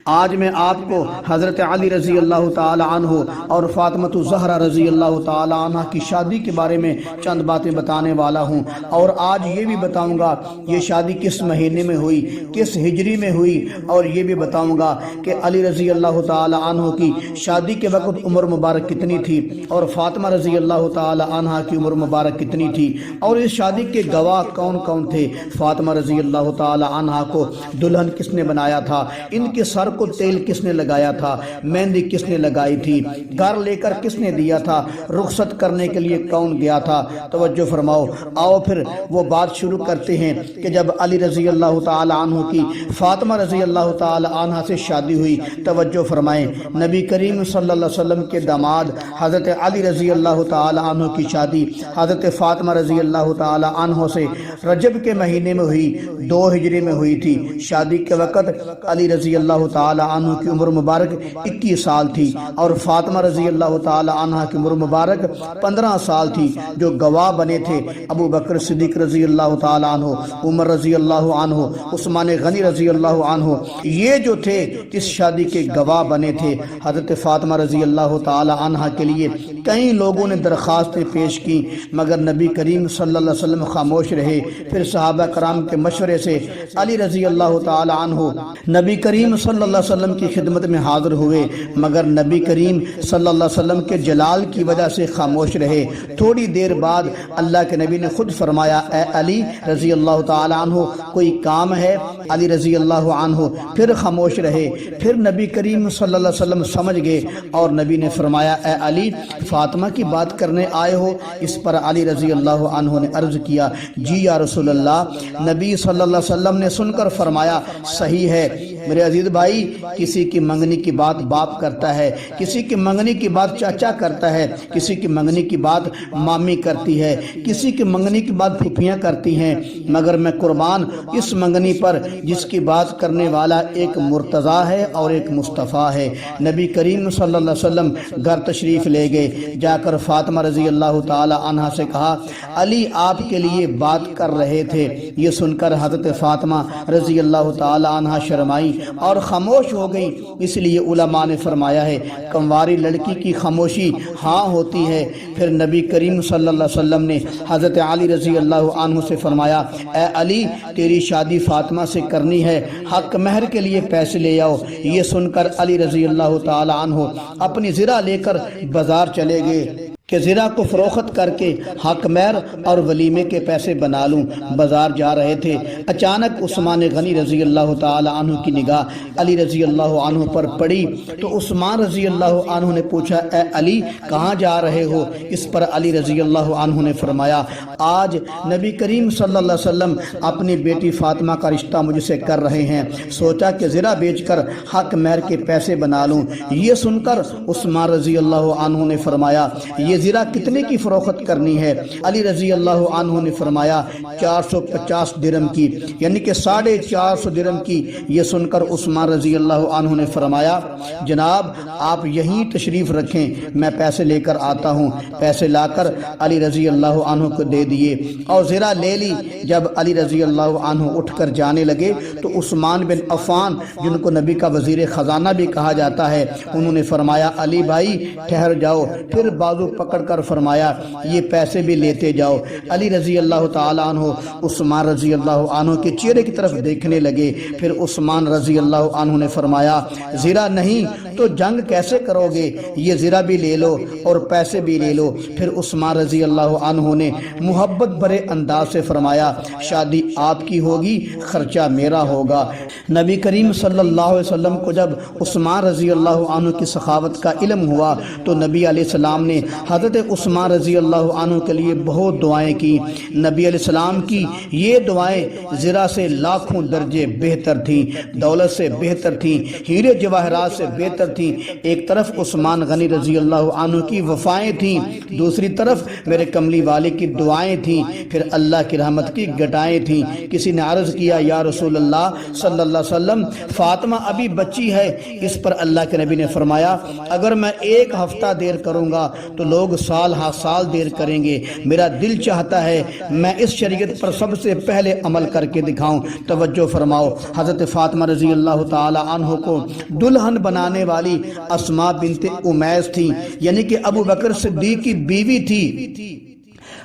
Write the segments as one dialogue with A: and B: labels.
A: آج میں آپ کو حضرت علی رضی اللہ تعالی عنہ اور فاطمہ الزہرا رضی اللہ تعالی عنہ کی شادی کے بارے میں چند باتیں بتانے والا ہوں، اور آج یہ بھی بتاؤں گا یہ شادی کس مہینے میں ہوئی، کس ہجری میں ہوئی، اور یہ بھی بتاؤں گا کہ علی رضی اللہ تعالی عنہ کی شادی کے وقت عمر مبارک کتنی تھی اور فاطمہ رضی اللہ تعالی عنہ کی عمر مبارک کتنی تھی، اور اس شادی کے گواہ کون کون تھے، فاطمہ رضی اللہ تعالی عنہ کو دلہن کس نے بنایا تھا، ان کے سر کو تیل کس نے لگایا تھا، مہندی کس نے لگائی تھی، گھر لے کر کس نے دیا تھا، رخصت کرنے کے لیے کون گیا تھا۔ توجہ فرماؤ، آؤ پھر وہ بات شروع کرتے ہیں کہ جب علی رضی اللہ تعالی عنہ کی فاطمہ رضی اللہ تعالی عنہ سے شادی ہوئی۔ توجہ فرمائیں، نبی کریم صلی اللہ علیہ وسلم کے داماد حضرت علی رضی اللہ تعالی عنہ کی شادی حضرت فاطمہ رضی اللہ تعالی عنہ سے رجب کے مہینے میں ہوئی، 2 ہجری میں ہوئی تھی۔ شادی کے وقت علی رضی اللہ تعالی عنہ کی عمر مبارک 21 سال تھی اور فاطمہ رضی اللہ تعالی عنہ کی عمر مبارک 15 سال تھی۔ جو گواہ بنے تھے ابو بکر صدیق رضی اللہ تعالی عنہ، عمر رضی اللہ عنہ، عثمان غنی رضی اللہ عنہ، یہ جو تھے اس شادی کے گواہ بنے تھے۔ حضرت فاطمہ رضی اللہ تعالی عنہ کے لیے کئی لوگوں نے درخواستیں پیش کی، مگر نبی کریم صلی اللہ علیہ وسلم خاموش رہے۔ پھر صحابہ کرام کے مشورے سے علی رضی اللہ تعالی عنہ نبی کریم صلی اللہ علیہ وسلم کی خدمت میں حاضر ہوئے، مگر نبی کریم صلی اللہ علیہ وسلم کے جلال کی وجہ سے خاموش رہے۔ تھوڑی دیر بعد اللہ کے نبی نے خود فرمایا، اے علی رضی اللہ تعالی عنہ، کوئی کام ہے؟ علی رضی اللہ عنہ پھر خاموش رہے۔ پھر نبی کریم صلی اللہ علیہ وسلم سمجھ گئے اور نبی نے فرمایا، اے علی، فاطمہ کی بات کرنے آئے ہو؟ اس پر علی رضی اللہ عنہ نے عرض کیا، جی یا رسول اللہ۔ نبی صلی اللہ علیہ وسلم نے سن کر فرمایا، صحیح ہے میرے عزیز بھائی، کسی کی منگنی کی بات باپ کرتا ہے، کسی کی منگنی کی بات چاچا کرتا ہے، کسی کی منگنی کی بات مامی کرتی ہے، کسی کی منگنی کی بات پھوپھیاں کرتی ہیں، مگر میں قربان اس منگنی پر جس کی بات کرنے والا ایک مرتضیٰ ہے اور ایک مصطفیٰ ہے۔ نبی کریم صلی اللہ علیہ وسلم گھر تشریف لے گئے، جا کر فاطمہ رضی اللہ تعالی عنہ سے کہا، علی آپ کے لیے بات کر رہے تھے۔ یہ سن کر حضرت فاطمہ رضی اللہ تعالی عنہ شرمائی اور خاموش ہو گئی۔ اس لیے علماء نے فرمایا ہے، کنواری لڑکی کی خاموشی ہاں ہوتی ہے۔ پھر نبی کریم صلی اللہ علیہ وسلم نے حضرت علی رضی اللہ عنہ سے فرمایا، اے علی، تیری شادی فاطمہ سے کرنی ہے، حق مہر کے لیے پیسے لے آؤ۔ یہ سن کر علی رضی اللہ تعالی عنہ اپنی زرہ لے کر بازار چلے گئے کہ زرہ کو فروخت کر کے حق مہر اور ولیمے کے پیسے بنا لوں۔ بازار جا رہے تھے، اچانک عثمان غنی رضی اللہ تعالی عنہ کی نگاہ علی رضی اللہ عنہ پر پڑی تو عثمان رضی اللہ عنہ نے پوچھا، اے علی، کہاں جا رہے ہو؟ اس پر علی رضی اللہ عنہ نے فرمایا، آج نبی کریم صلی اللہ علیہ وسلم اپنی بیٹی فاطمہ کا رشتہ مجھ سے کر رہے ہیں، سوچا کہ زرہ بیچ کر حق مہر کے پیسے بنا لوں۔ یہ سن کر عثمان رضی اللہ عنہ نے فرمایا، یہ زرہ کتنے کی فروخت کرنی ہے؟ علی رضی اللہ عنہ نے فرمایا، 450 درہم کی، یعنی کہ 450 درہم کی۔ یہ سن کر عثمان رضی اللہ عنہ نے فرمایا، جناب آپ یہیں تشریف رکھیں، میں پیسے لے کر آتا ہوں۔ پیسے لا کر علی رضی اللہ عنہ کو دے دیے اور زرہ لے لی۔ جب علی رضی اللہ عنہ اٹھ کر جانے لگے تو عثمان بن عفان، جن کو نبی کا وزیر خزانہ بھی کہا جاتا ہے، انہوں نے فرمایا، علی بھائی ٹھہر جاؤ۔ پھر بازو پکڑ کر فرمایا، یہ پیسے بھی لیتے جاؤ۔ علی رضی اللہ تعالی عنہ عثمان رضی اللہ عنہ کے چہرے کی طرف دیکھنے لگے۔ پھر عثمان رضی اللہ عنہ نے فرمایا، زرہ نہیں تو جنگ کیسے کرو گے؟ یہ زرہ بھی لے لو اور پیسے بھی لے لو۔ پھر عثمان رضی اللہ عنہ نے محبت بھرے انداز سے فرمایا، شادی آپ کی ہوگی، خرچہ میرا ہوگا۔ نبی کریم صلی اللہ علیہ وسلم کو جب عثمان رضی اللہ عنہ کی سخاوت کا علم ہوا تو نبی علیہ السلام نے حضرت عثمان رضی اللہ عنہ کے لیے بہت دعائیں کی۔ نبی علیہ السلام کی یہ دعائیں زرہ سے لاکھوں درجے بہتر تھیں، دولت سے بہتر تھیں، ہیرے جواہرات سے بہتر بہتر تھیں، ایک طرف عثمان غنی رضی اللہ عنہ کی وفائیں تھیں، دوسری طرف میرے کملی والے کی دعائیں تھیں، پھر اللہ کی رحمت کی گٹائیں تھیں۔ کسی نے عرض کیا یا رسول اللہ صلی اللہ علیہ وسلم فاطمہ ابھی بچی ہے۔ اس پر اللہ کے نبی نے فرمایا اگر میں ایک ہفتہ دیر کروں گا تو لوگ سال ہا سال دیر کریں گے، میرا دل چاہتا ہے میں اس شریعت پر سب سے پہلے عمل کر کے دکھاؤں۔ توجہ فرماؤ، حضرت فاطمہ رضی اللہ تعالی عنہ کو دلہن بنانے والی اسماء بنت امیس تھی، یعنی کہ ابو بکر صدیق کی بیوی تھی۔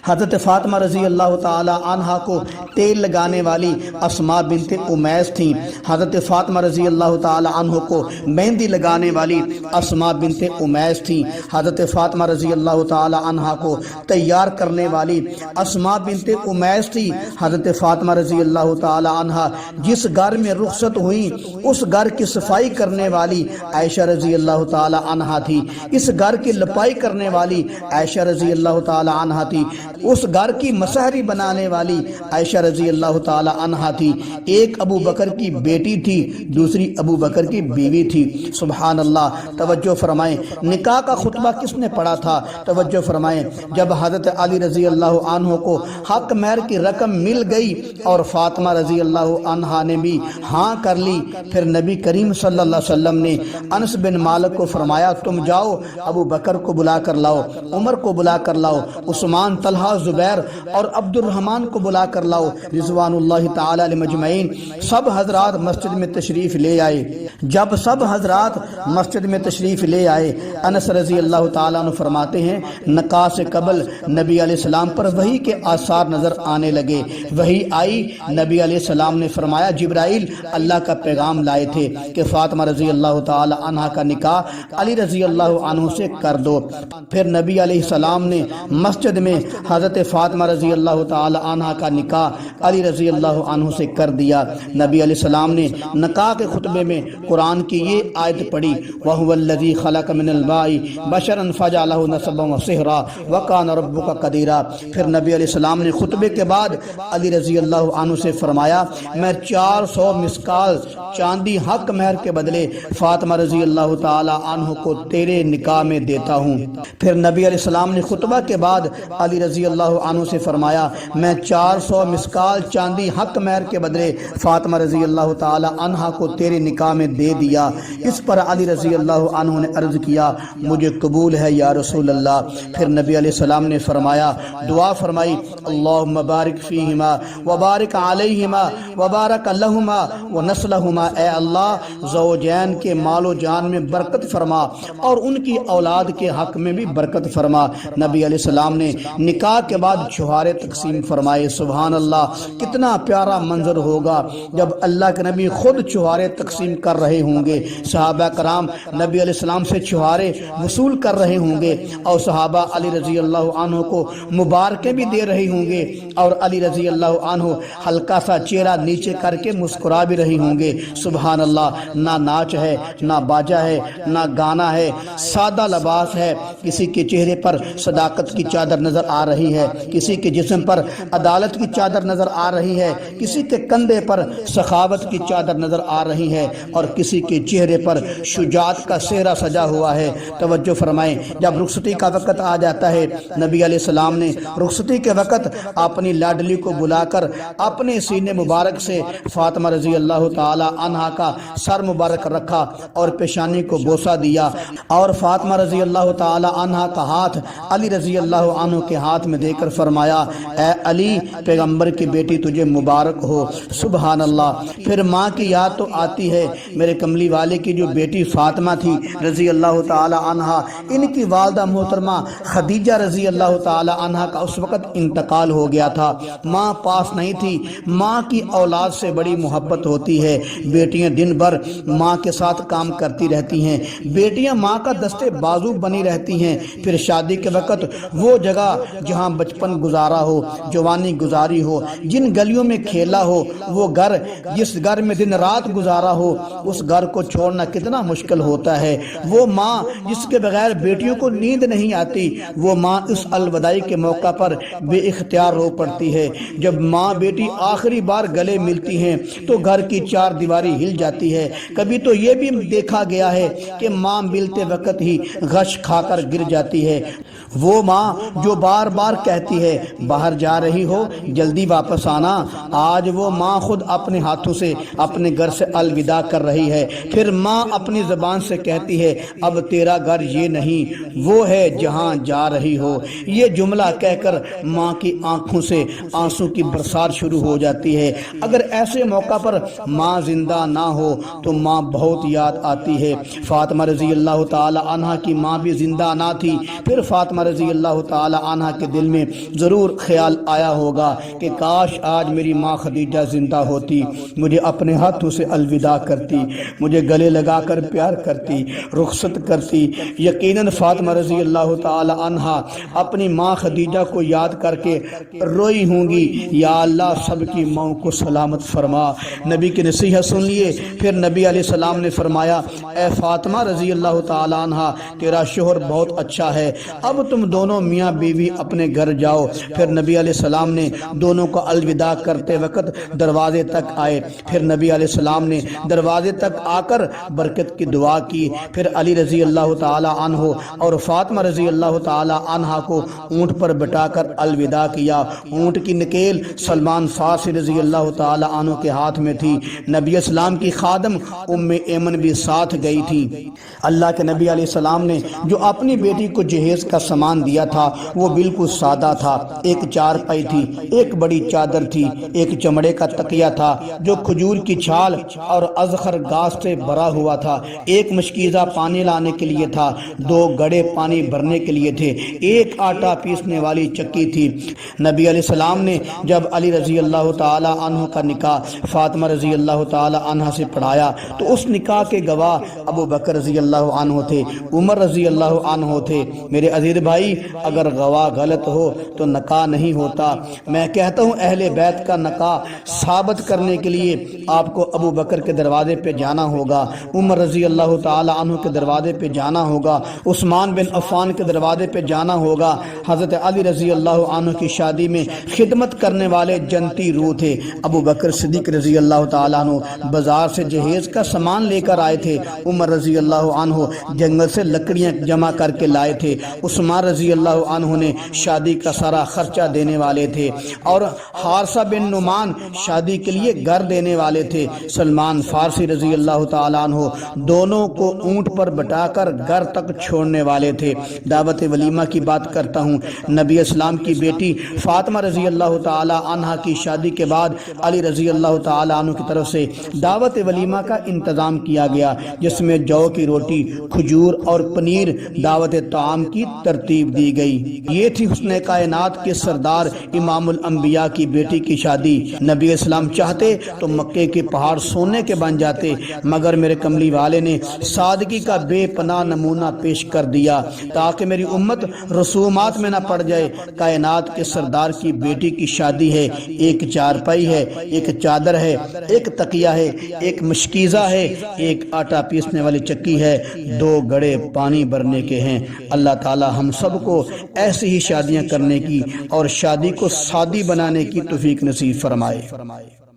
A: حضرت فاطمہ رضی اللہ تعالی عنہ کو تیل لگانے والی اسماء بنت امیس تھیں، حضرت فاطمہ رضی اللہ تعالی عنہ کو مہندی لگانے والی اسماء بنت امیس تھیں، حضرت فاطمہ رضی اللہ تعالی عنہ کو تیار کرنے والی اسماء بنت امیس تھی، حضرت فاطمہ رضی اللہ تعالی عنہ جس گھر میں رخصت ہوئی اس گھر کی صفائی کرنے والی عائشہ رضی اللہ تعالی عنہ تھی، اس گھر کی لپائی کرنے والی عائشہ رضی اللہ تعالی عنہ تھی، اس گھر کی مسحری بنانے والی عائشہ رضی اللہ تعالی عنہ تھی۔ ایک ابو بکر کی بیٹی تھی، دوسری ابو بکر کی بیوی تھی۔ سبحان اللہ، توجہ فرمائیں، نکاح کا خطبہ کس نے پڑھا تھا؟ توجہ فرمائیں، جب حضرت علی رضی اللہ عنہ کو حق مہر کی رقم مل گئی اور فاطمہ رضی اللہ عنہ نے بھی ہاں کر لی، پھر نبی کریم صلی اللہ علیہ وسلم نے انس بن مالک کو فرمایا تم جاؤ ابو بکر کو بلا کر لاؤ، عمر کو بلا کر لاؤ، عثمان، طلحہ، زبیر اور عبد الرحمن کو بلا کر لاؤ رضوان اللہ تعالی علیہ مجمعین۔ سب حضرات مسجد میں تشریف لے آئے۔ جب سب حضرات مسجد میں تشریف لے آئے، انس رضی اللہ تعالیٰ عنہ فرماتے ہیں نکاح سے قبل نبی علیہ السلام پر وحی کے آثار نظر آنے لگے۔ وحی آئی، نبی علیہ السلام نے فرمایا جبرائیل اللہ کا پیغام لائے تھے کہ فاطمہ رضی اللہ تعالی عنہ کا نکاح علی رضی اللہ عنہ سے کر دو۔ پھر نبی علیہ السلام نے مسجد میں حضرت فاطمہ رضی اللہ تعالی عنہ کا نکاح علی رضی اللہ عنہ سے کر دیا۔ نبی علیہ السلام نے نکاح کے خطبے میں قرآن کی یہ آیت پڑھی وَهُوَ الَّذِي خَلَقَ مِنَ الْمَاءِ بَشَرًا فَجَعَلَهُ نَسَبًا وَصِهْرًا وَكَانَ رَبُّكَ قَدِيرًا۔ پھر نبی علیہ السلام نے خطبے کے بعد علی رضی اللہ عنہ سے فرمایا میں 400 مسکال چاندی حق مہر کے بدلے فاطمہ رضی اللہ تعالی عنہ کو تیرے نکاح میں دیتا ہوں۔ پھر نبی علیہ السلام نے خطبہ کے بعد علی رضی اللہ عنہ سے فرمایا میں 400 مسکال چاندی حق مہر کے بدلے فاطمہ رضی اللہ تعالی عنہ کو تیرے نکاح میں دے دیا۔ اس پر علی رضی اللہ عنہ نے عرض کیا مجھے قبول ہے یا رسول اللہ۔ پھر نبی علیہ السلام نے فرمایا دعا فرمائی اللہم بارک فیہما وبارک علیہما وبارک لہما ونسلہما، اے اللہ زوجین کے مال و جان میں برکت فرما اور ان کی اولاد کے حق میں بھی برکت فرما۔ نبی علیہ السلام نے نکاح کے بعد چھہارے تقسیم فرمائے۔ سبحان اللہ، کتنا پیارا منظر ہوگا جب اللہ کے نبی خود چھہارے تقسیم کر رہے ہوں گے، صحابہ کرام نبی علیہ السلام سے چھہارے وصول کر رہے ہوں گے اور صحابہ علی رضی اللہ عنہ کو مبارکیں بھی دے رہے ہوں گے اور علی رضی اللہ عنہ ہلکا سا چہرہ نیچے کر کے مسکرا بھی رہے ہوں گے۔ سبحان اللہ، نہ ناچ ہے، نہ باجا ہے، نہ گانا ہے، سادہ لباس ہے، کسی کے چہرے پر صداقت کی چادر نظر آ رہی ہے، کسی کے جسم پر عدالت کی چادر نظر آ رہی ہے، کسی کے کندھے پر سخاوت کی چادر نظر آ رہی ہے اور کسی کے چہرے پر شجاعت کا صحرا سجا ہوا ہے۔ توجہ فرمائیں، جب رخصتی کا وقت آ جاتا ہے نبی علیہ السلام نے رخصتی کے وقت اپنی لاڈلی کو بلا کر اپنے سینے مبارک سے فاطمہ رضی اللہ تعالی عنہا کا سر مبارک رکھا اور پیشانی کو بوسہ دیا اور فاطمہ رضی اللہ تعالی عنہا کا ہاتھ علی رضی اللہ عنہ کے ہاتھ میں دے کر فرمایا اے علی پیغمبر کی بیٹی تجھے مبارک ہو۔ سبحان اللہ، پھر ماں کی یاد تو آتی ہے۔ میرے کملی والے کی جو بیٹی فاطمہ تھی رضی اللہ تعالی عنہا، ان کی والدہ محترمہ خدیجہ رضی اللہ تعالی عنہا کا اس وقت انتقال ہو گیا تھا، ماں پاس نہیں تھی۔ ماں کی اولاد سے بڑی محبت ہوتی ہے، بیٹیاں دن بھر ماں کے ساتھ کام کرتی رہتی ہیں، بیٹیاں ماں کا دستے بازو بنی رہتی ہیں۔ پھر شادی کے وقت وہ جگہ جہاں جہاں بچپن گزارا ہو، جوانی گزاری ہو، جن گلیوں میں کھیلا ہو، وہ گھر جس گھر میں دن رات گزارا ہو، اس گھر کو چھوڑنا کتنا مشکل ہوتا ہے۔ وہ ماں جس کے بغیر بیٹیوں کو نیند نہیں آتی، وہ ماں اس الوداعی کے موقع پر بے اختیار رو پڑتی ہے۔ جب ماں بیٹی آخری بار گلے ملتی ہیں تو گھر کی چار دیواری ہل جاتی ہے۔ کبھی تو یہ بھی دیکھا گیا ہے کہ ماں ملتے وقت ہی غش کھا کر گر جاتی ہے۔ وہ ماں جو بار بار کہتی ہے باہر جا رہی ہو جلدی واپس آنا، آج وہ ماں خود اپنے ہاتھوں سے اپنے گھر سے الوداع کر رہی ہے۔ پھر ماں اپنی زبان سے کہتی ہے اب تیرا گھر یہ نہیں وہ ہے جہاں جا رہی ہو۔ یہ جملہ کہہ کر ماں کی آنکھوں سے آنسوں کی برسات شروع ہو جاتی ہے۔ اگر ایسے موقع پر ماں زندہ نہ ہو تو ماں بہت یاد آتی ہے۔ فاطمہ رضی اللہ تعالی عنہ کی ماں بھی زندہ نہ تھی، پھر فاطمہ رضی اللہ تعالی عنہ کے دل میں ضرور خیال آیا ہوگا کہ کاش آج میری ماں خدیجہ زندہ ہوتی، مجھے اپنے ہاتھوں سے الوداع کرتی، مجھے گلے لگا کر پیار کرتی، رخصت کرتی۔ یقیناً فاطمہ رضی اللہ تعالی عنہ اپنی ماں خدیجہ کو یاد کر کے روئی ہوں گی۔ یا اللہ سب کی ماں کو سلامت فرما۔ نبی کی نصیحت سن لیے، پھر نبی علیہ السلام نے فرمایا اے فاطمہ رضی اللہ تعالی عنہ تیرا شوہر بہت اچھا ہے، اب تم دونوں میاں بیوی اپنے گھر جاؤ۔ پھر نبی علیہ السلام نے دونوں کو الوداع کرتے وقت دروازے تک آئے، پھر نبی علیہ السلام نے دروازے تک آ کر برکت کی دعا کی۔ پھر علی رضی اللہ تعالی عنہ اور فاطمہ رضی اللہ تعالی عنہ کو اونٹ پر بٹھا کر الوداع کیا۔ اونٹ کی نکیل سلمان فارسی رضی اللہ تعالی عنہ کے ہاتھ میں تھی۔ نبی اسلام کی خادم ام ایمن بھی ساتھ گئی تھی۔ اللہ کے نبی علیہ السلام نے جو اپنی بیٹی کو جہیز کا سامان دیا تھا وہ بالکل سادہ تھا۔ ایک چارپائی تھی، ایک بڑی چادر تھی، ایک چمڑے کا تکیہ تھا جو کھجور کی چھال اور ازخر گھاس سے بھرا ہوا تھا، ایک مشکیزہ پانی لانے کے لیے تھا، دو گڑے پانی بھرنے کے لیے تھے، ایک آٹا پیسنے والی چکی تھی۔ نبی علیہ السلام نے جب علی رضی اللہ تعالی عنہ کا نکاح فاطمہ رضی اللہ تعالی عنہ سے پڑھایا تو اس نکاح کے گواہ ابو بکر رضی اللہ عنہ تھے، عمر رضی اللہ عنہ تھے۔ میرے عزیز بھائی اگر گواہ غلط ہو تو نکاح نہیں ہوتا۔ میں کہتا ہوں اہل بیت کا نکاح ثابت کرنے کے لیے آپ کو ابو بکر کے دروازے پہ جانا ہوگا، عمر رضی اللہ تعالی عنہ کے دروازے پہ جانا ہوگا، عثمان بن عفان کے دروازے پہ جانا ہوگا۔ حضرت علی رضی اللہ عنہ کی شادی میں خدمت کرنے والے جنتی روح تھے۔ ابو بکر صدیق رضی اللہ تعالیٰ عنہ بازار سے جہیز کا سامان لے کر آئے تھے، عمر رضی اللہ عنہ جنگل سے لکڑیاں جمع کر کے لائے تھے، عثمان رضی اللہ عنہ نے شادی کا سارا خرچہ دینے والے تھے، اور حارثہ بن نعمان شادی کے لیے گھر دینے والے تھے۔ سلمان فارسی رضی اللہ تعالیٰ عنہ دونوں کو اونٹ پر بٹھا کر گھر تک چھوڑنے والے تھے۔ دعوت ولیمہ کی بات کرتا ہوں۔ نبی اسلام کی بیٹی فاطمہ رضی اللہ تعالی عنہ کی شادی کے بعد علی رضی اللہ تعالی عنہ کی طرف سے دعوت ولیمہ کا انتظام کیا گیا، جس میں جو کی روٹی، کھجور اور پنیر دعوت طعام کی ترتیب دی گئی۔ یہ تھی حسن کائنات کے سردار امام الانبیاء کی بیٹی کی شادی۔ نبی اسلام چاہتے تو مکے کے پہاڑ سونے کے بن جاتے، مگر میرے کملی والے نے سادگی کا بے پناہ نمونہ پیش کر دیا تاکہ میری امت رسومات میں نہ پڑ جائے۔ کائنات کے سردار کی بیٹی کی شادی ہے، ایک چارپائی ہے، ایک چادر ہے، ایک تکیہ ہے، ایک مشکیزہ ہے، ایک آٹا پیسنے والی چکی ہے، دو گڑے پانی بھرنے کے ہیں۔ اللہ تعالی ہم سب کو ایسی ہی شادیاں کرنے کی اور شادی کو سادی بنانے کی توفیق نصیب فرمائے۔